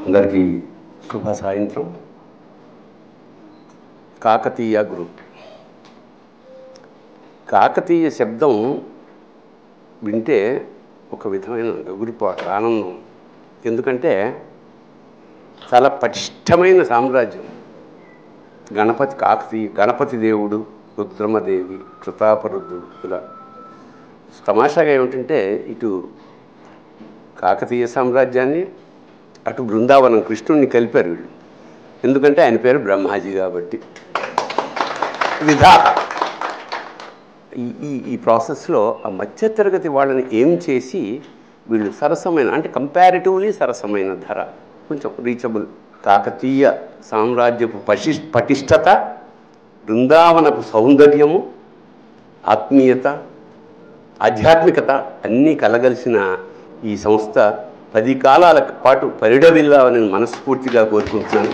అందరికీ శుభ సాయంత్రం. కాకతీయ గ్రూప్. కాకతీయ శబ్దం వింటే ఒక విధమైన ఎగురిపాటు ఆనందం. ఎందుకంటే చాలా పటిష్టమైన సామ్రాజ్యం. గణపతి దేవుడు, రుద్రమదేవి, కృతాపరుద్రుడు. ఇలా తమాషాగా ఏమిటంటే ఇటు కాకతీయ సామ్రాజ్యాన్ని అటు బృందావనం కృష్ణుడిని కలిపారు వీళ్ళు. ఎందుకంటే ఆయన పేరు బ్రహ్మాజీ కాబట్టి. విధాత ఈ ప్రాసెస్లో ఆ మధ్యతరగతి వాళ్ళని ఏం చేసి వీళ్ళు సరసమైన, అంటే కంపారిటివ్లీ సరసమైన ధర, కొంచెం రీచబుల్. కాకతీయ సామ్రాజ్యపు పటిష్టత, బృందావనపు సౌందర్యము, ఆత్మీయత, ఆధ్యాత్మికత అన్నీ కలగలిసిన ఈ సంస్థ 10 కాలాల పాటు పరిడవిల్లాలని మనస్ఫూర్తిగా కోరుకుంటున్నాను.